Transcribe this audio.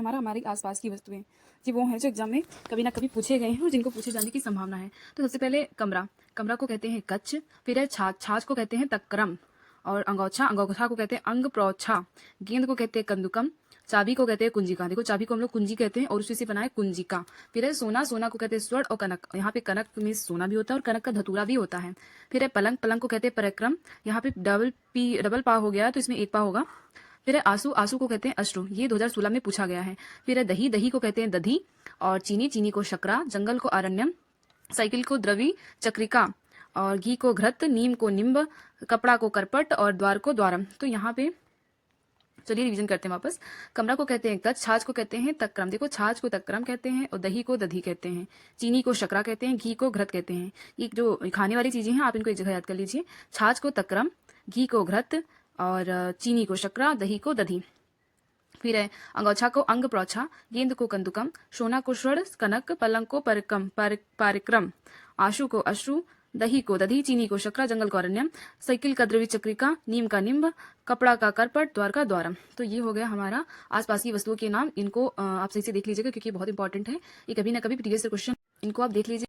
हमारा हमारे आसपास की वस्तुएं जी वो हैं जो एग्जाम में कभी ना कभी पूछे गए हैं और जिनको पूछे जाने की संभावना है। तो सबसे पहले कमरा, कमरा को कहते हैं कच्छ। फिर है छाछ, छाछ को कहते हैं तक्रम। और अंगोछा, अंगोछा को कहते हैं अंग प्रोछा। गेंद को कहते हैं कंदुकम। चाबी को कहते हैं कुंजिका। देखो चाबी को हम लोग कुंजी कहते हैं और उसी से बना है कुंजिका। फिर है सोना, सोना को कहते हैं स्वर्ण और कनक। यहाँ पे कनक में सोना भी होता है और कनक का धतूरा भी होता है। फिर है पलंग, पलंग को कहते हैं पराक्रम। यहाँ पे डबल पा हो गया तो इसमें एक पा होगा। फिर है आंसू, आंसू को कहते हैं अश्रु। ये 2016 में पूछा गया है। फिर है दही, दही को कहते हैं दधी। और चीनी, चीनी को शकरा। जंगल को अरण्यम। साइकिल को द्रवी चक्रिका। और घी को घृत। नीम को निम्ब। कपड़ा को करपट और द्वार को द्वारम। तो यहाँ पे चलिए रिवीजन करते हैं वापस। कमरा को कहते हैं कच्छ, छाछ को कहते हैं तक्रम। देखो छाछ को तक्रम कहते हैं और दही को दधी कहते हैं। चीनी को शकरा कहते हैं, घी को घृत कहते हैं। ये जो खाने वाली चीजें हैं आप इनको एक जगह याद कर लीजिए। छाछ को तक्रम, घी को घृत और चीनी को शकरा, दही को दधी। फिर है अंगोछा को अंग प्रोछा। गेंद को कंदुकम। सोना को स्वर्ण कनक। पलंग को पारिक्रम। आशु को अश्रु। दही को दधी। चीनी को शकरा। जंगल को अरण्यम। साइकिल का द्रवी चक्रिका। नीम का निम्ब। कपड़ा का करपट। द्वार का द्वारम। तो ये हो गया हमारा आसपास की वस्तुओं के नाम। इनको आप सही से देख लीजिएगा क्योंकि ये बहुत इंपॉर्टेंट है। ये कभी ना कभी प्रीवियस क्वेश्चन, इनको आप देख लीजिए।